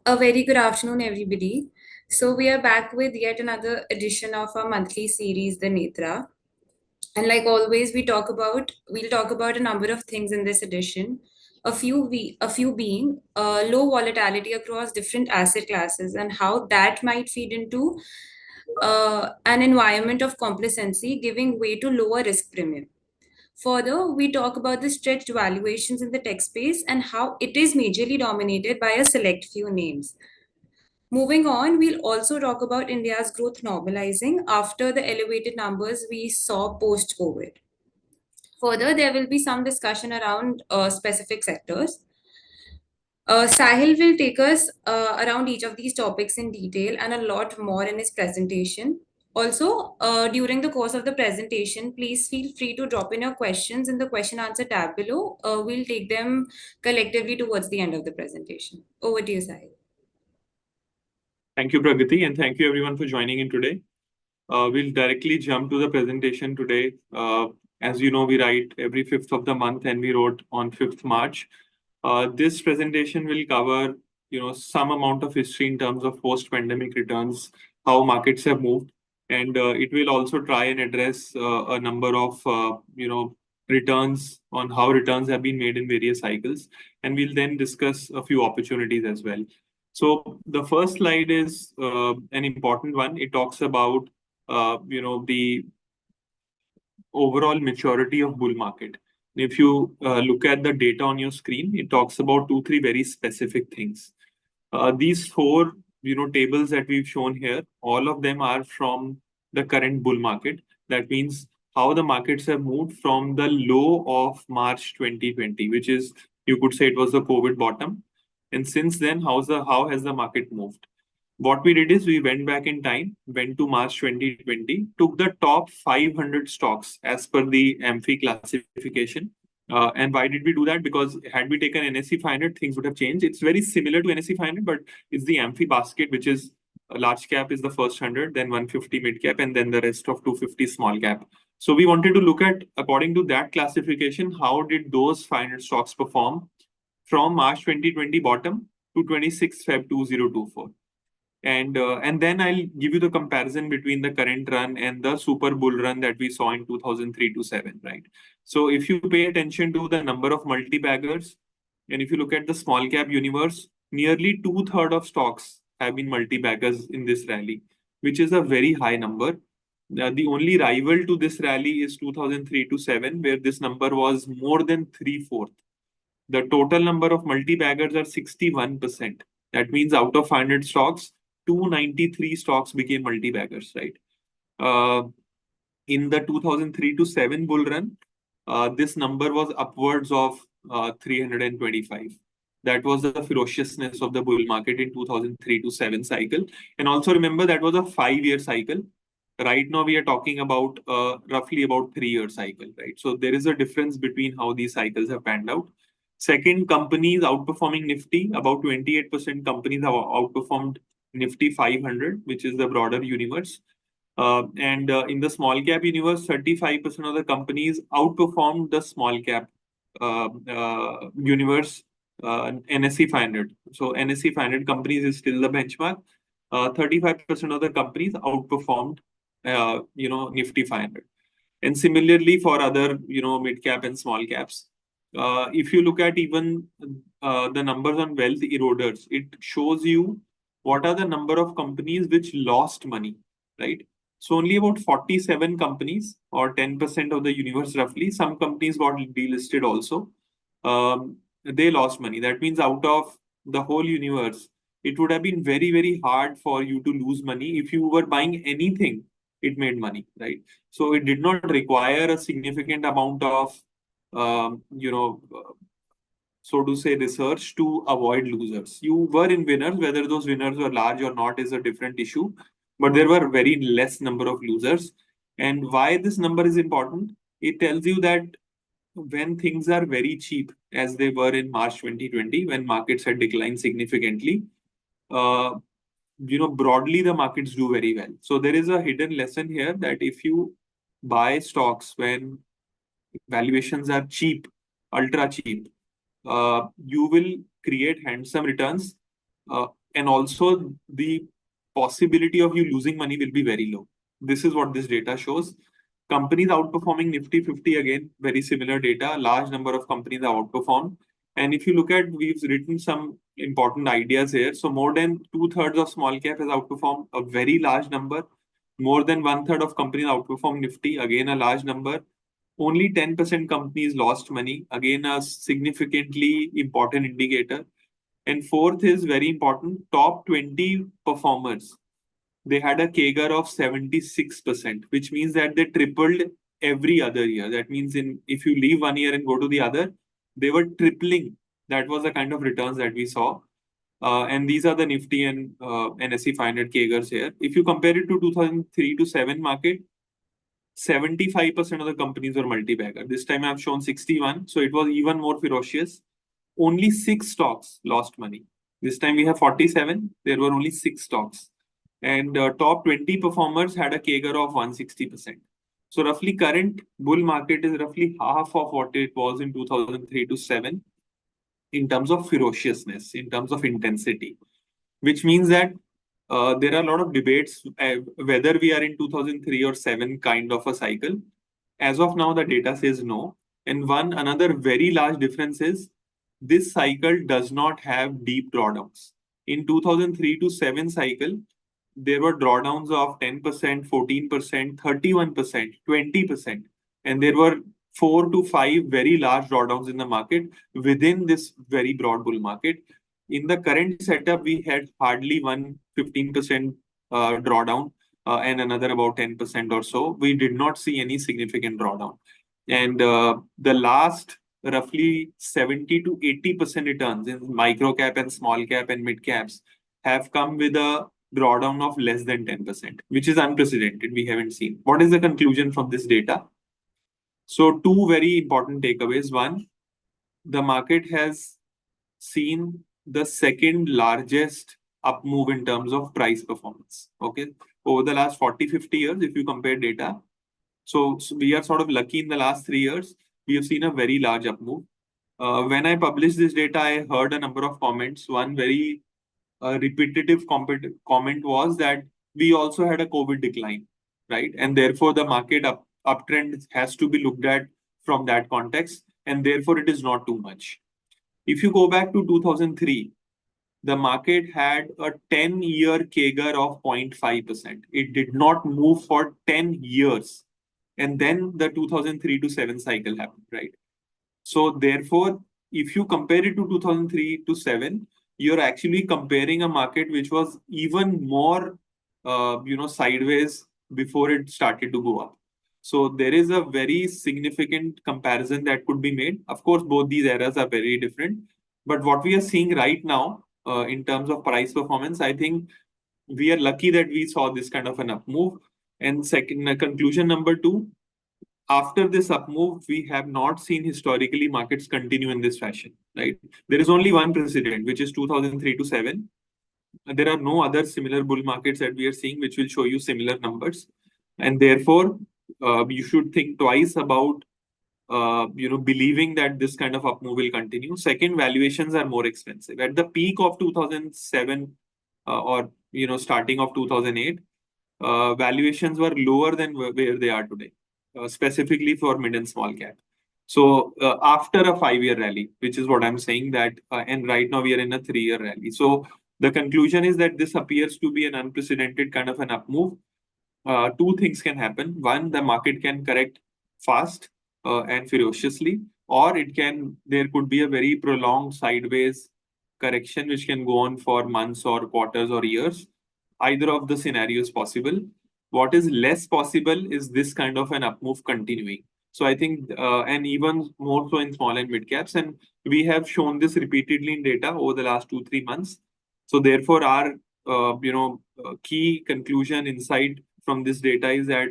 A very good afternoon, everybody. So, we are back with yet another edition of our monthly series, the Netra. And like always, we'll talk about a number of things in this edition. A few being low volatility across different asset classes and how that might feed into an environment of complacency, giving way to lower risk premium. Further, we talk about the stretched valuations in the tech space and how it is majorly dominated by a select few names. Moving on, we'll also talk about India's growth normalizing after the elevated numbers we saw post COVID. Further, there will be some discussion around specific sectors. Sahil will take us around each of these topics in detail and a lot more in his presentation. Also, during the course of the presentation, please feel free to drop in your questions in the question answer tab below. We'll take them collectively towards the end of the presentation. Over to you, Sahil. Thank you, Pragati, and thank you everyone for joining in today. We'll directly jump to the presentation today. As you know, we write every 5th of the month and we wrote on 5th March. This presentation will cover, some amount of history in terms of post-pandemic returns, how markets have moved, and it will also try and address a number of, returns on how returns have been made in various cycles. And we'll then discuss a few opportunities as well. So the first slide is an important one. It talks about, the overall maturity of bull market. If you look at the data on your screen, it talks about 2, 3 very specific things. These 4, tables that we've shown here, all of them are from the current bull market. That means how the markets have moved from the low of March 2020, which is, you could say it was the COVID bottom. And since then, how has the market moved? What we did is we went back in time, went to March 2020, took the top 500 stocks as per the AMFI classification. And why did we do that? Because had we taken NSE 500, things would have changed. It's very similar to NSE 500, but it's the AMFI basket, which is large cap is the first 100, then 150 mid cap, and then the rest of 250 small cap. So we wanted to look at, according to that classification, how did those 500 stocks perform from March 2020 bottom to 26 Feb 2024. And then I'll give you the comparison between the current run and the super bull run that we saw in 2003 to 7, right? So if you pay attention to the number of multi-baggers, and if you look at the small cap universe, nearly 2/3 of stocks have been multi-baggers in this rally, which is a very high number. The only rival to this rally is 2003 to 7, where this number was more than 3/4. The total number of multi-baggers are 61%. That means out of 500 stocks, 293 stocks became multi-baggers, right? In the 2003 to 7 bull run, this number was upwards of 325. That was the ferociousness of the bull market in 2003 to 7 cycle. And also remember that was a 5-year cycle. Right now we are talking about roughly about 3-year cycle, right? So there is a difference between how these cycles have panned out. Second, companies outperforming Nifty. About 28% companies have outperformed Nifty 500, which is the broader universe. And in the small cap universe, 35% of the companies outperformed the small cap universe, NSE 500. So NSE 500 companies is still the benchmark. 35% of the companies outperformed, Nifty 500. And similarly for other, mid cap and small caps. If you look at even the numbers on wealth eroders, it shows you what are the number of companies which lost money, right? So only about 47 companies or 10% of the universe roughly, some companies got delisted also. They lost money. That means out of the whole universe, it would have been very, very hard for you to lose money. If you were buying anything, it made money, right? So it did not require a significant amount of so to say, research to avoid losers. You were in winners, whether those winners were large or not is a different issue, but there were very less number of losers. And why this number is important? It tells you that when things are very cheap, as they were in March 2020, when markets had declined significantly, broadly the markets do very well. So there is a hidden lesson here that if you buy stocks when valuations are cheap, ultra cheap, you will create handsome returns and also the possibility of you losing money will be very low. This is what this data shows. Companies outperforming Nifty 50, again, very similar data. Large number of companies are outperformed. And if you look at, we've written some important ideas here. So more than 2/3 of small cap has outperformed, a very large number. More than 1/3 of companies outperformed Nifty, again, a large number. Only 10% companies lost money, again, a significantly important indicator. And fourth is very important, top 20 performers. They had a CAGR of 76%, which means that they tripled every other year. That means if you leave one year and go to the other, they were tripling. That was the kind of returns that we saw. And these are the Nifty and NSE 500 CAGRs here. If you compare it to 2003 to 7 market, 75% of the companies were multi-bagger. This time I've shown 61, so it was even more ferocious. Only 6 stocks lost money. This time we have 47, there were only 6 stocks. And top 20 performers had a CAGR of 160%. So roughly current bull market is roughly half of what it was in 2003 to 7 in terms of ferociousness, in terms of intensity, which means that there are a lot of debates whether we are in 2003 or 7 kind of a cycle. As of now, the data says no. And another very large difference is this cycle does not have deep drawdowns. In 2003 to 7 cycle, there were drawdowns of 10%, 14%, 31%, 20%. And there were 4 to 5 very large drawdowns in the market within this very broad bull market. In the current setup, we had hardly 15% drawdown and another about 10% or so. We did not see any significant drawdown. And the last roughly 70 to 80% returns in micro cap and small cap and mid caps have come with a drawdown of less than 10%, which is unprecedented. We haven't seen. What is the conclusion from this data? So two very important takeaways. One, the market has seen the second largest up move in terms of price performance. Okay. Over the last 40, 50 years, if you compare data. So we are sort of lucky in the last 3 years. We have seen a very large up move. When I published this data, I heard a number of comments. One very repetitive comment was that we also had a COVID decline, right? And therefore, the market uptrend has to be looked at from that context. And therefore, it is not too much. If you go back to 2003, the market had a 10-year CAGR of 0.5%. It did not move for 10 years. And then the 2003 to 7 cycle happened, right? So therefore, if you compare it to 2003 to 7, you're actually comparing a market which was even more, sideways before it started to go up. So there is a very significant comparison that could be made. Of course, both these eras are very different. But what we are seeing right now in terms of price performance, I think we are lucky that we saw this kind of an up move. And second, conclusion number 2, after this up move, we have not seen historically markets continue in this fashion, right? There is only one precedent, which is 2003 to 7. There are no other similar bull markets that we are seeing, which will show you similar numbers. And therefore, you should think twice about, believing that this kind of up move will continue. Second, valuations are more expensive. At the peak of 2007 or, starting of 2008, valuations were lower than where they are today. Specifically for mid and small cap. So after a 5-year rally, which is what I'm saying that, and right now we are in a 3-year rally. So the conclusion is that this appears to be an unprecedented kind of an up move. Two things can happen. One, the market can correct fast and ferociously, or there could be a very prolonged sideways correction, which can go on for months or quarters or years. Either of the scenarios possible. What is less possible is this kind of an up move continuing. So I think, and even more so in small and mid caps, and we have shown this repeatedly in data over the last 2-3 months. So therefore, our key conclusion insight from this data is that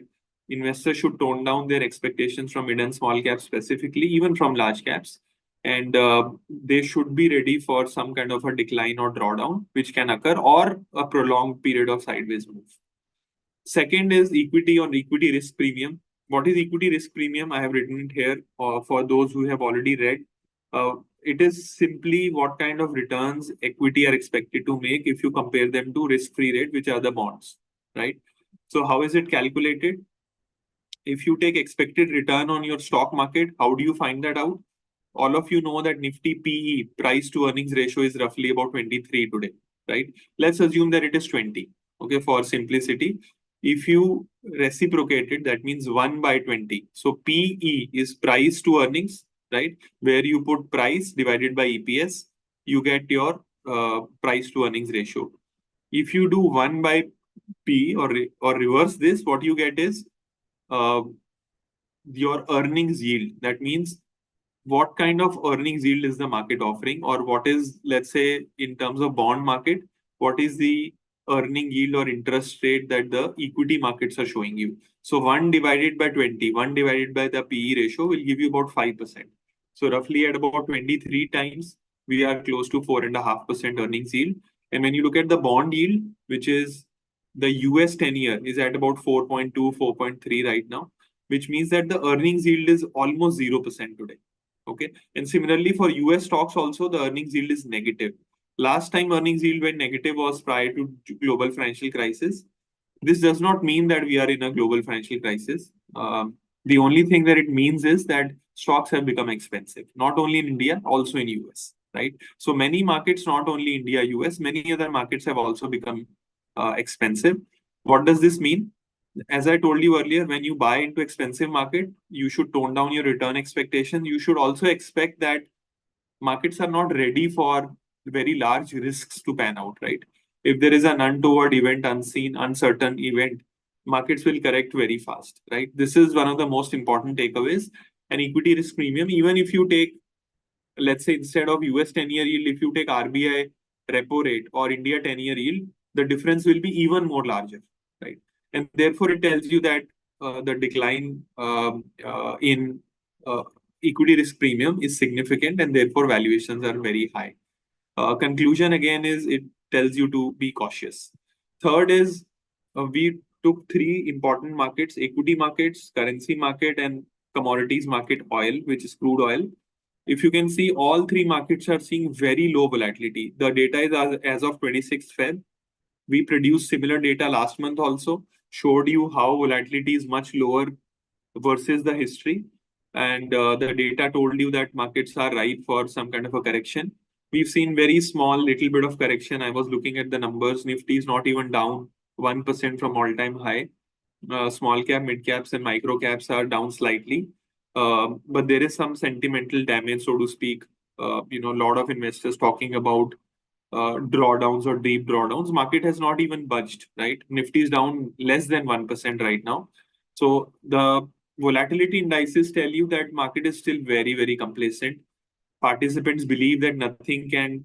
investors should tone down their expectations from mid and small caps specifically, even from large caps. And they should be ready for some kind of a decline or drawdown, which can occur, or a prolonged period of sideways move. Second is equity or equity risk premium. What is equity risk premium? I have written it here for those who have already read. it is simply what kind of returns equity are expected to make if you compare them to risk-free rate, which are the bonds, right? So how is it calculated? If you take expected return on your stock market, how do you find that out? All of you know that Nifty PE, price to earnings ratio, is roughly about 23 today, right? Let's assume that it is 20, okay, for simplicity. If you reciprocate it, that means 1 by 20. So PE is price to earnings, right? Where you put price divided by EPS, you get your price to earnings ratio. If you do 1 by P or reverse this, what you get is uh, your earnings yield. That means what kind of earnings yield is the market offering, or what is, let's say, in terms of bond market, what is the earning yield or interest rate that the equity markets are showing you. So 1 divided by 20, 1 divided by the PE ratio will give you about 5%. So roughly at about 23 times, we are close to 4.5% earnings yield. And when you look at the bond yield, which is the US 10-year, is at about 4.2, 4.3 right now, which means that the earnings yield is almost 0% today. Okay. And similarly for US stocks also, the earnings yield is negative. Last time earnings yield went negative was prior to global financial crisis. This does not mean that we are in a global financial crisis. The only thing that it means is that stocks have become expensive, not only in India, also in US, right? So many markets, not only India, US, many other markets have also become expensive. What does this mean? As I told you earlier, when you buy into expensive market, you should tone down your return expectation. You should also expect that markets are not ready for very large risks to pan out, right? If there is an untoward event, unseen, uncertain event, markets will correct very fast, right? This is one of the most important takeaways. An equity risk premium, even if you take, let's say, instead of US 10-year yield, if you take RBI repo rate or India 10-year yield, the difference will be even more larger, right? And therefore, it tells you that the decline in equity risk premium is significant, and therefore valuations are very high. Conclusion again is it tells you to be cautious. Third is we took three important markets: equity markets, currency market, and commodities market, oil, which is crude oil. If you can see, all three markets are seeing very low volatility. The data is as of 26th Feb. We produced similar data last month also, showed you how volatility is much lower versus the history. And the data told you that markets are ripe for some kind of a correction. We've seen very small, little bit of correction. I was looking at the numbers. Nifty is not even down 1% from all-time high. Small cap, mid caps, and micro caps are down slightly. But there is some sentimental damage, so to speak. A lot of investors talking about drawdowns or deep drawdowns. Market has not even budged, right? Nifty is down less than 1% right now. So the volatility indices tell you that market is still very, very complacent. Participants believe that nothing can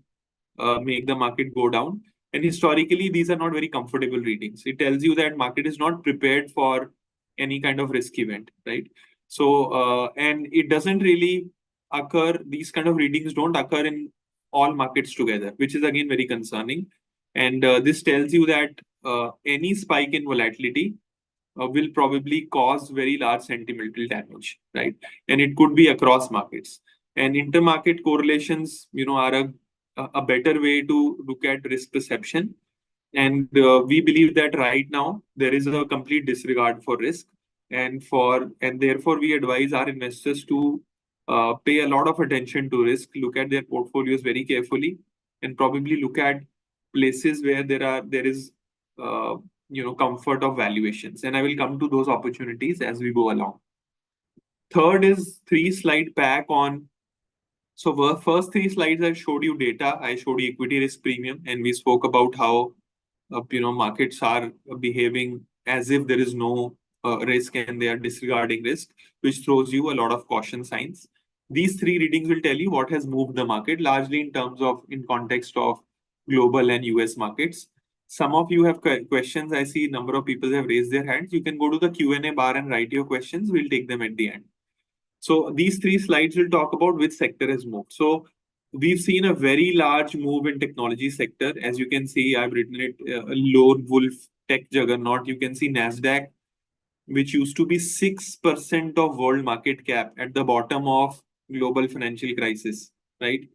make the market go down. And historically, these are not very comfortable readings. It tells you that market is not prepared for any kind of risk event, right? So, and it doesn't really occur, these kind of readings don't occur in all markets together, which is again very concerning. And this tells you that any spike in volatility will probably cause very large sentimental damage, right? And it could be across markets. And intermarket correlations, are a better way to look at risk perception. And we believe that right now there is a complete disregard for risk, and therefore we advise our investors to pay a lot of attention to risk, look at their portfolios very carefully, and probably look at places where there is comfort of valuations. And I will come to those opportunities as we go along. Third is 3-slide pack on. So the first 3 slides I showed you data, I showed you equity risk premium, and we spoke about how markets are behaving as if there is no risk and they are disregarding risk, which throws you a lot of caution signs. These three readings will tell you what has moved the market, largely in context of global and US markets. Some of you have questions. I see a number of people have raised their hands. You can go to the Q&A bar and write your questions. We'll take them at the end. So these 3 slides will talk about which sector has moved. So we've seen a very large move in technology sector. As you can see, I've written it a lone wolf tech juggernaut. You can see NASDAQ, which used to be 6% of world market cap at the bottom of global financial crisis. right,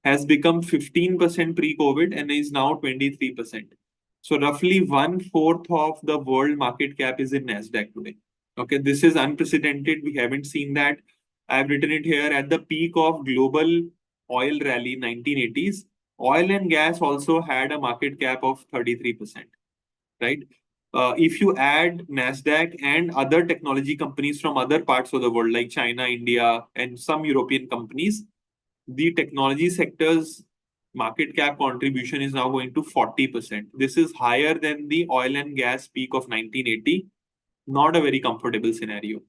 has become 15% pre-COVID and is now 23%. So roughly 1/4 of the world market cap is in Nasdaq today. Okay, this is unprecedented. We haven't seen that. I've written it here at the peak of global oil rally 1980s. Oil and gas also had a market cap of 33%, right? If you add Nasdaq and other technology companies from other parts of the world, like China, India, and some European companies, the technology sector's market cap contribution is now going to 40%. This is higher than the oil and gas peak of 1980. Not a very comfortable scenario.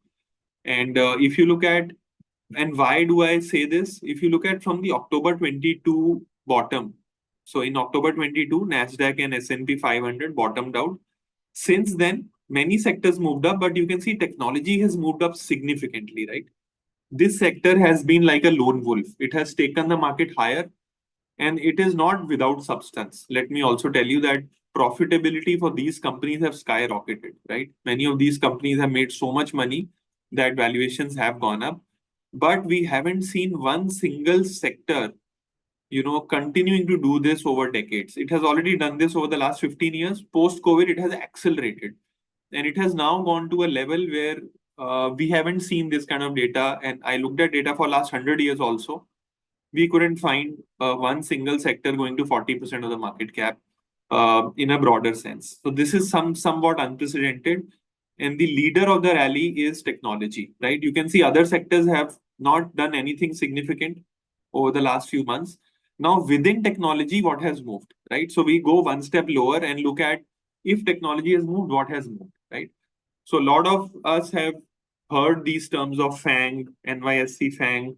And if you look at, and why do I say this? If you look at from the October 22 bottom, so in October 22, Nasdaq and S&P 500 bottomed out. Since then, many sectors moved up, but you can see technology has moved up significantly, right? This sector has been like a lone wolf. It has taken the market higher, and it is not without substance. Let me also tell you that profitability for these companies have skyrocketed, right? Many of these companies have made so much money that valuations have gone up, but we haven't seen one single sector, continuing to do this over decades. It has already done this over the last 15 years. Post COVID, it has accelerated, and it has now gone to a level where we haven't seen this kind of data. And I looked at data for last 100 years also. We couldn't find one single sector going to 40% of the market cap in a broader sense. So this is somewhat unprecedented. And the leader of the rally is technology, right? You can see other sectors have not done anything significant over the last few months. Now, within technology, what has moved, right? So we go one step lower and look at if technology has moved, what has moved, right? So a lot of us have heard these terms of FANG, NYSE FANG.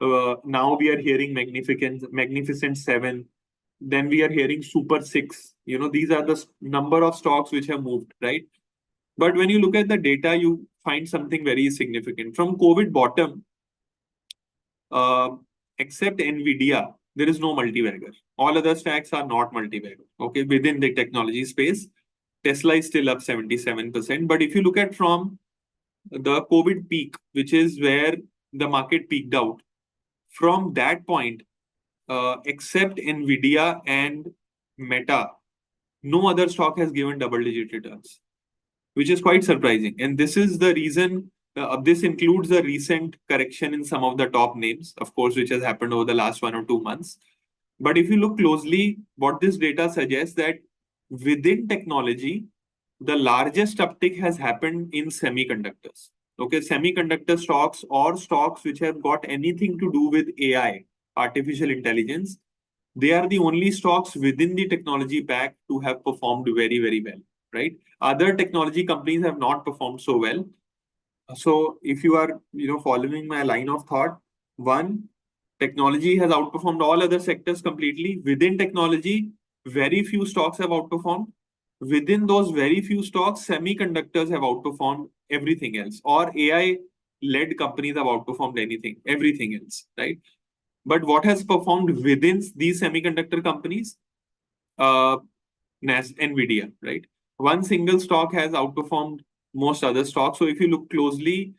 Now we are hearing Magnificent Seven. Then we are hearing Super Six. These are the number of stocks which have moved, right? But when you look at the data, you find something very significant. From COVID bottom, uh, except Nvidia, there is no multi-bagger. All other stacks are not multi-bagger. Okay, within the technology space, Tesla is still up 77%. But if you look at from the COVID peak, which is where the market peaked out, from that point, except Nvidia and Meta, no other stock has given double-digit returns, which is quite surprising. And this is the reason. This includes the recent correction in some of the top names, of course, which has happened over the last 1 or 2 months. But if you look closely, what this data suggests that within technology, the largest uptick has happened in semiconductors. Okay, semiconductor stocks or stocks which have got anything to do with AI, artificial intelligence, they are the only stocks within the technology pack to have performed very, very well, right? Other technology companies have not performed so well. So if you are, following my line of thought, one, technology has outperformed all other sectors completely. Within technology, very few stocks have outperformed. Within those very few stocks, semiconductors have outperformed everything else, or AI-led companies have outperformed everything else, right? But what has performed within these semiconductor companies? Uh, Nvidia, right? One single stock has outperformed most other stocks. So if you look closely,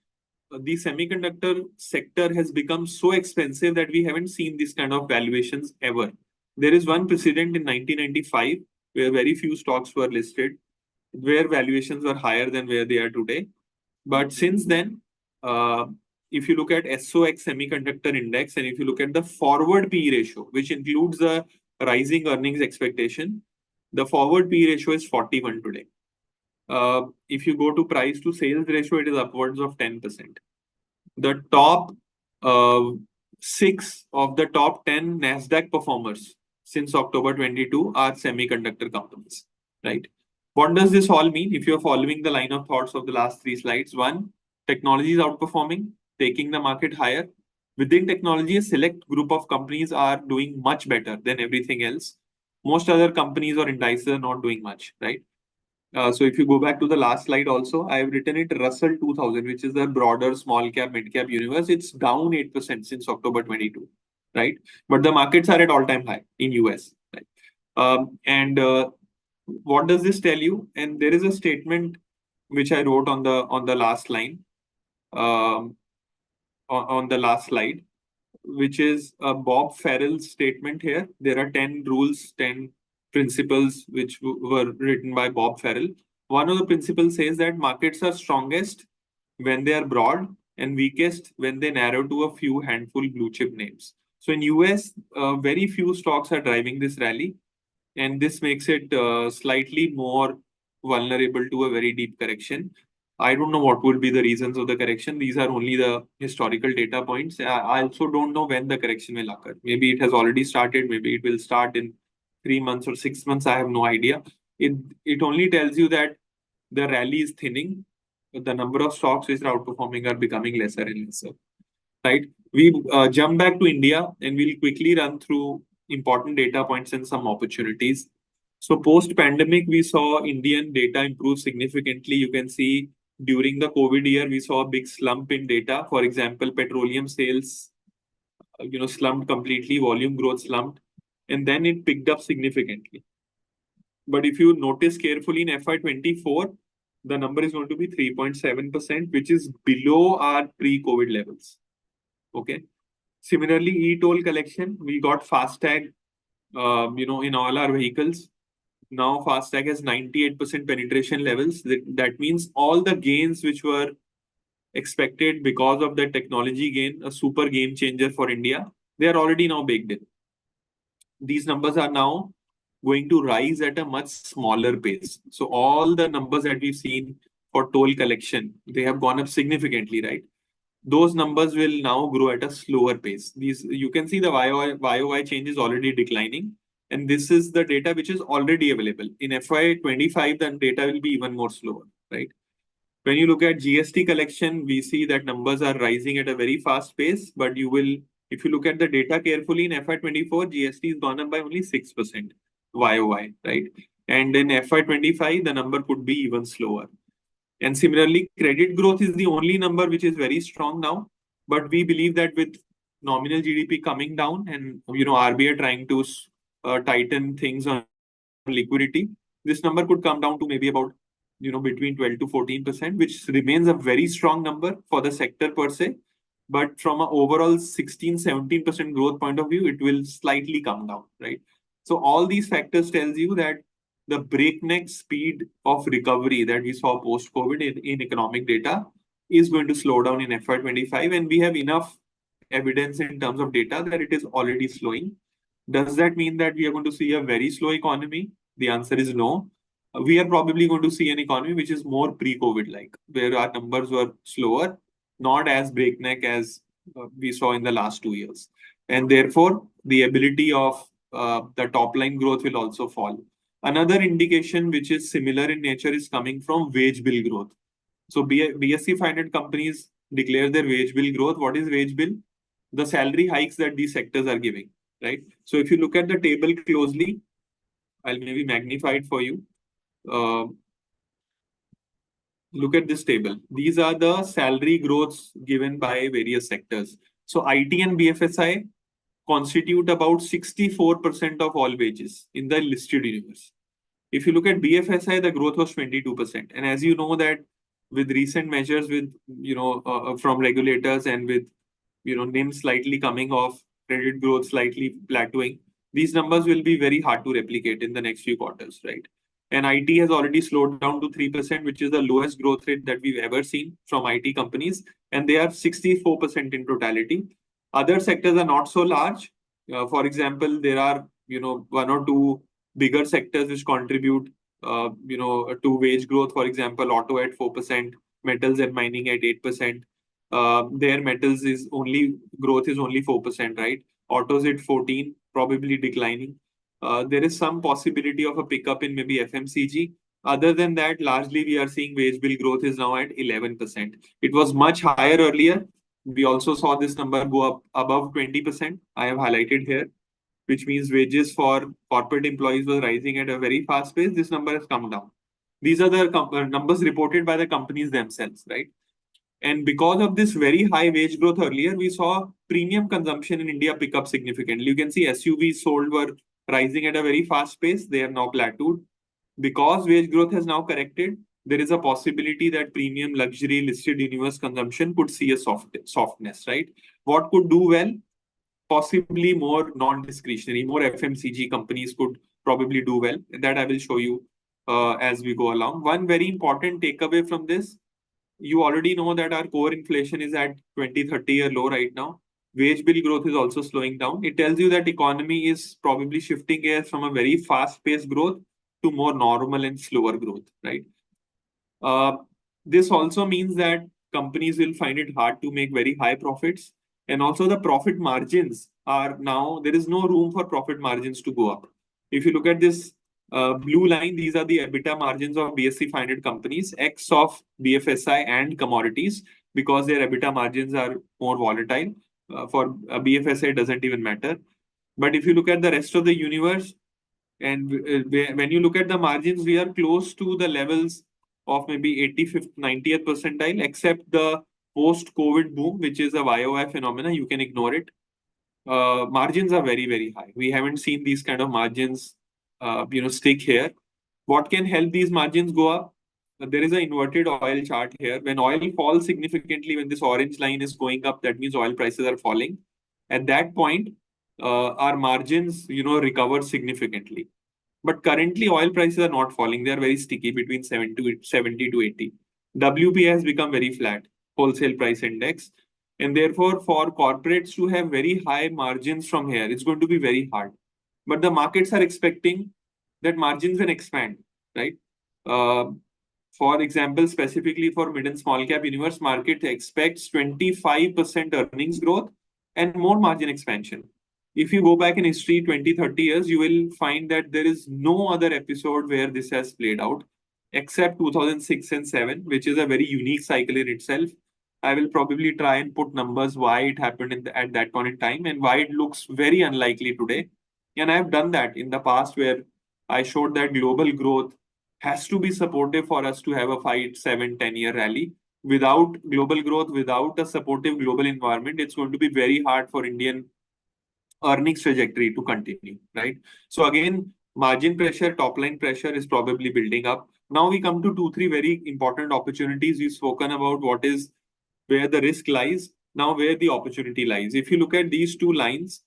the semiconductor sector has become so expensive that we haven't seen this kind of valuations ever. There is one precedent in 1995 where very few stocks were listed, where valuations were higher than where they are today. But since then, uh, if you look at SOX Semiconductor Index and if you look at the forward P ratio, which includes the rising earnings expectation, the forward P ratio is 41 today. If you go to price to sales ratio, it is upwards of 10%. The top 6 of the top 10 NASDAQ performers since October 22 are semiconductor companies, right? What does this all mean? If you're following the line of thoughts of the last 3 slides, one, technology is outperforming, taking the market higher. Within technology, a select group of companies are doing much better than everything else. Most other companies or indices are not doing much, right? So if you go back to the last slide also, I have written it Russell 2000, which is the broader small cap, mid cap universe. It's down 8% since October 22, right? But the markets are at all-time high in US, right? And what does this tell you? And there is a statement which I wrote on the last line, on the last slide, which is Bob Farrell's statement here. There are 10 rules, 10 principles which were written by Bob Farrell. One of the principles says that markets are strongest when they are broad and weakest when they narrow to a few handful blue chip names. So in US, very few stocks are driving this rally, and this makes it slightly more vulnerable to a very deep correction. I don't know what would be the reasons of the correction. These are only the historical data points. I also don't know when the correction will occur. Maybe it has already started. Maybe it will start in 3 months or 6 months. I have no idea. It only tells you that the rally is thinning. The number of stocks which are outperforming are becoming lesser and lesser. Right? We jump back to India and we'll quickly run through important data points and some opportunities. So post-pandemic, we saw Indian data improve significantly. You can see during the COVID year, we saw a big slump in data. For example, petroleum sales, slumped completely, volume growth slumped, and then it picked up significantly. But if you notice carefully in FY24, the number is going to be 3.7%, which is below our pre-COVID levels. Okay. Similarly, e-toll collection, we got FASTag, in all our vehicles. Now FASTag has 98% penetration levels. That means all the gains which were expected because of the technology gain, a super game changer for India, they are already now baked in. These numbers are now going to rise at a much smaller pace. So all the numbers that we've seen for toll collection, they have gone up significantly, right? Those numbers will now grow at a slower pace. These, you can see the YOY change is already declining. And this is the data which is already available. In FY25, the data will be even more slower, right? When you look at GST collection, we see that numbers are rising at a very fast pace. But if you look at the data carefully in FY24, GST has gone up by only 6% YOY, right? And in FY25, the number could be even slower. And similarly, credit growth is the only number which is very strong now. But we believe that with nominal GDP coming down and RBI trying to tighten things on liquidity, this number could come down to maybe about between 12 to 14%, which remains a very strong number for the sector per se. But from an overall 16-17% growth point of view, it will slightly come down, right? So all these factors tells you that the breakneck speed of recovery that we saw post-COVID in economic data is going to slow down in FY25, and we have enough evidence in terms of data that it is already slowing. Does that mean that we are going to see a very slow economy? The answer is no. We are probably going to see an economy which is more pre-COVID like, where our numbers were slower, not as breakneck as we saw in the last 2 years. And therefore, the ability of the top line growth will also fall. Another indication which is similar in nature is coming from wage bill growth. So BSE 500 companies declare their wage bill growth. What is wage bill? The salary hikes that these sectors are giving, right? So if you look at the table closely, I'll maybe magnify it for you. Look at this table. These are the salary growths given by various sectors. So IT and BFSI constitute about 64% of all wages in the listed universe. If you look at BFSI, the growth was 22%. And as you know that with recent measures with, from regulators and with, NIM slightly coming off, credit growth slightly plateauing, these numbers will be very hard to replicate in the next few quarters, right? And IT has already slowed down to 3%, which is the lowest growth rate that we've ever seen from IT companies. And they are 64% in totality. Other sectors are not so large. For example, there are, one or two bigger sectors which contribute, to wage growth. For example, auto at 4%, metals and mining at 8%. Their metals growth is only 4%, right? Autos at 14, probably declining. There is some possibility of a pickup in maybe FMCG. Other than that, largely we are seeing wage bill growth is now at 11%. It was much higher earlier. We also saw this number go up above 20%. I have highlighted here, which means wages for corporate employees were rising at a very fast pace. This number has come down. These are the numbers reported by the companies themselves, right? And because of this very high wage growth earlier, we saw premium consumption in India pick up significantly. You can see SUVs sold were rising at a very fast pace. They have now plateaued. Because wage growth has now corrected, there is a possibility that premium luxury listed universe consumption could see a softness, right? What could do well? possibly more non-discretionary, more FMCG companies could probably do well. That I will show you as we go along. One very important takeaway from this, you already know that our core inflation is at 20-30-year low right now. Wage bill growth is also slowing down. It tells you that economy is probably shifting gears from a very fast-paced growth to more normal and slower growth, right? Uh, this also means that companies will find it hard to make very high profits. And also the profit margins are now, there is no room for profit margins to go up. If you look at this blue line, these are the EBITDA margins of BSE 500 companies, X of BFSI and commodities, because their EBITDA margins are more volatile. For BFSI, it doesn't even matter. But if you look at the rest of the universe, and when you look at the margins, we are close to the levels of maybe 85th, 90th percentile, except the post-COVID boom, which is a YOY phenomena. You can ignore it. Margins are very, very high. We haven't seen these kind of margins, stick here. What can help these margins go up? There is an inverted oil chart here. When oil falls significantly, when this orange line is going up, that means oil prices are falling. At that point, our margins, recover significantly. But currently, oil prices are not falling. They are very sticky between 70 to 80. WPI has become very flat, wholesale price index. And therefore, for corporates to have very high margins from here, it's going to be very hard. But the markets are expecting that margins will expand, right? Uh, for example, specifically for mid and small cap universe, market expects 25% earnings growth and more margin expansion. If you go back in history 20, 30 years, you will find that there is no other episode where this has played out except 2006 and 7, which is a very unique cycle in itself. I will probably try and put numbers why it happened at that point in time and why it looks very unlikely today. And I've done that in the past where I showed that global growth has to be supportive for us to have a 5, 7, 10-year rally. Without global growth, without a supportive global environment, it's going to be very hard for Indian earnings trajectory to continue, right? So again, margin pressure, top line pressure is probably building up. Now we come to 2, 3 very important opportunities. We've spoken about what is where the risk lies. Now where the opportunity lies. If you look at these two lines,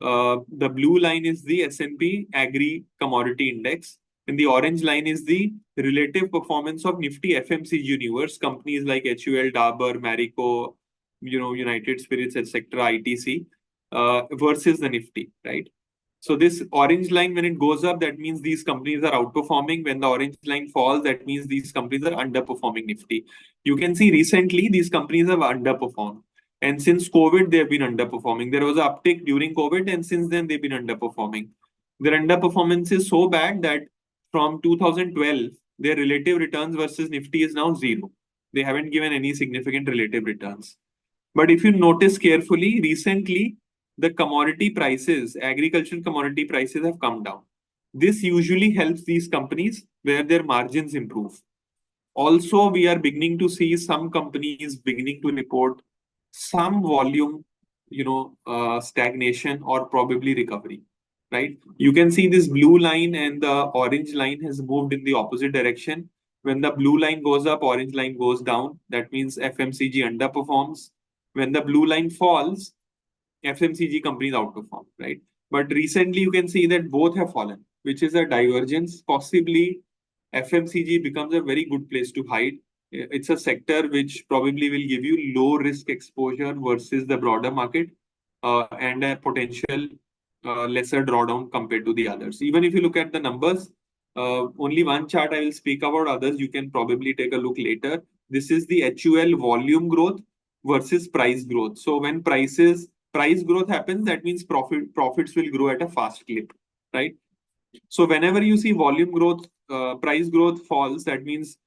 the blue line is the S&P Agri Commodity Index, and the orange line is the relative performance of Nifty FMCG universe, companies like HUL, Dabur, Marico, United Spirits, etc., ITC, versus the Nifty, right? So this orange line, when it goes up, that means these companies are outperforming. When the orange line falls, that means these companies are underperforming Nifty. You can see recently these companies have underperformed. And since COVID, they have been underperforming. There was an uptick during COVID, and since then they've been underperforming. Their underperformance is so bad that from 2012, their relative returns versus Nifty is now zero. They haven't given any significant relative returns. But if you notice carefully, recently, the commodity prices, agricultural commodity prices have come down. This usually helps these companies where their margins improve. Also, we are beginning to see some companies beginning to report some volume, stagnation or probably recovery, right? You can see this blue line and the orange line has moved in the opposite direction. When the blue line goes up, orange line goes down. That means FMCG underperforms. When the blue line falls, FMCG companies outperform, right? But recently you can see that both have fallen, which is a divergence. Possibly FMCG becomes a very good place to hide. It's a sector which probably will give you low risk exposure versus the broader market and a potential lesser drawdown compared to the others. Even if you look at the numbers, only one chart I will speak about, others you can probably take a look later. This is the HUL volume growth versus price growth. So when price growth happens, that means profits will grow at a fast clip, right? So whenever you see volume growth, price growth falls, that means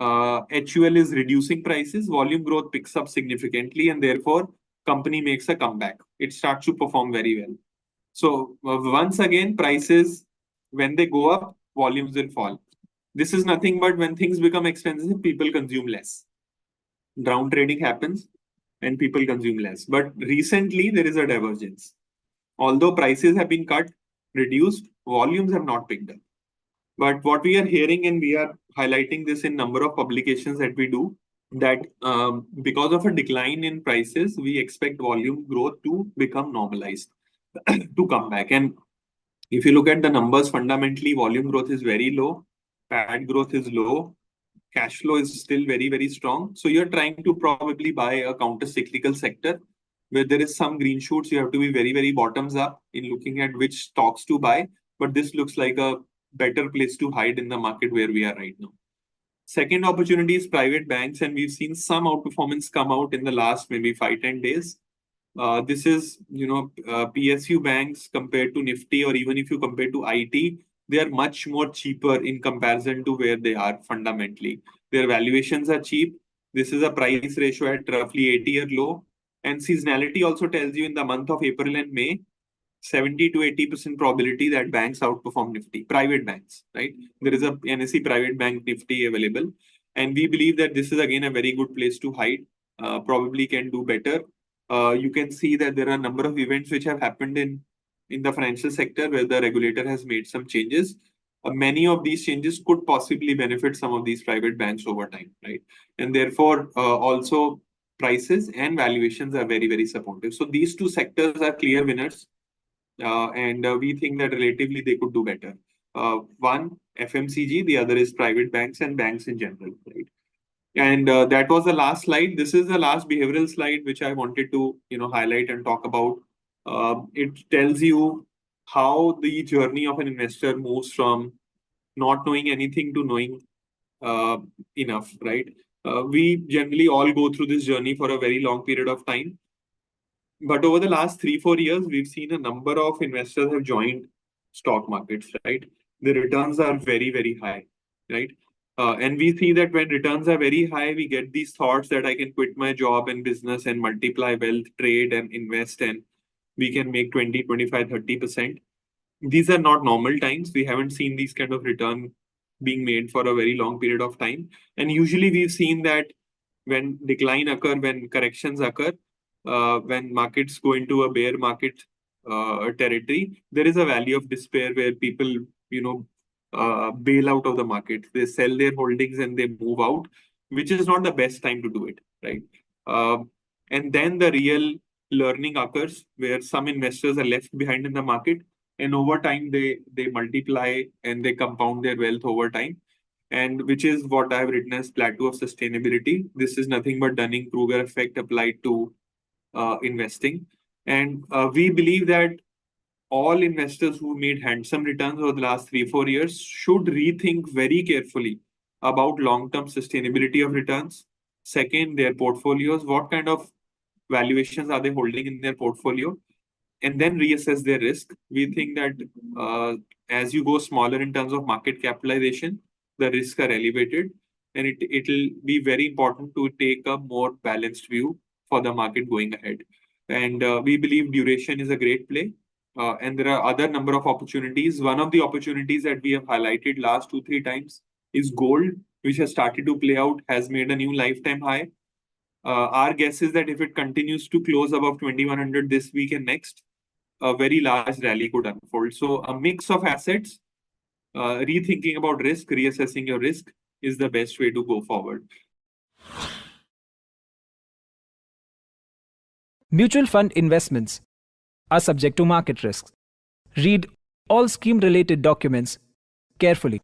HUL is reducing prices, volume growth picks up significantly, and therefore company makes a comeback. It starts to perform very well. So once again, prices, when they go up, volumes will fall. This is nothing but when things become expensive, people consume less. Down trading happens and people consume less. But recently, there is a divergence. Although prices have been cut, reduced, volumes have not picked up. But what we are hearing, and we are highlighting this in number of publications that we do, that because of a decline in prices, we expect volume growth to become normalized, to come back. And if you look at the numbers, fundamentally, volume growth is very low, PAT growth is low, cash flow is still very, very strong. So you're trying to probably buy a counter-cyclical sector where there is some green shoots. You have to be very, very bottoms up in looking at which stocks to buy. But this looks like a better place to hide in the market where we are right now. Second opportunity is private banks, and we've seen some outperformance come out in the last maybe 5-10 days. This is, PSU banks compared to Nifty, or even if you compare to IT, they are much more cheaper in comparison to where they are fundamentally. Their valuations are cheap. This is a price ratio at roughly 80-year low. And seasonality also tells you in the month of April and May, 70 to 80% probability that banks outperform Nifty, private banks, right? There is a NSE private bank Nifty available. And we believe that this is again a very good place to hide, probably can do better. You can see that there are a number of events which have happened in the financial sector where the regulator has made some changes. Many of these changes could possibly benefit some of these private banks over time, right? And therefore, also prices and valuations are very, very supportive. So these two sectors are clear winners. And we think that relatively they could do better. One, FMCG, the other is private banks and banks in general, right? And that was the last slide. This is the last behavioral slide which I wanted to highlight and talk about. It tells you how the journey of an investor moves from not knowing anything to knowing enough, right? We generally all go through this journey for a very long period of time. But over the last 3-4 years, we've seen a number of investors have joined stock markets, right? The returns are very, very high, right? And we see that when returns are very high, we get these thoughts that I can quit my job and business and multiply wealth, trade and invest, and we can make 20, 25, 30%. These are not normal times. We haven't seen these kind of return being made for a very long period of time. And usually we've seen that when decline occur, when corrections occur, when markets go into a bear market territory, there is a valley of despair where people, bail out of the market. They sell their holdings and they move out, which is not the best time to do it, right? And then the real learning occurs where some investors are left behind in the market, and over time they multiply and they compound their wealth over time, and which is what I've written as plateau of sustainability. This is nothing but Dunning-Kruger effect applied to investing. And we believe that all investors who made handsome returns over the last 3-4 years should rethink very carefully about long-term sustainability of returns. Second, their portfolios, what kind of valuations are they holding in their portfolio, and then reassess their risk. We think that as you go smaller in terms of market capitalization, the risks are elevated, and it'll be very important to take a more balanced view for the market going ahead. And we believe duration is a great play. And there are other number of opportunities. One of the opportunities that we have highlighted last 2-3 times is gold, which has started to play out, has made a new lifetime high. Our guess is that if it continues to close above 2100 this week and next, a very large rally could unfold. So a mix of assets, rethinking about risk, reassessing your risk is the best way to go forward. Mutual fund investments are subject to market risks. Read all scheme-related documents carefully.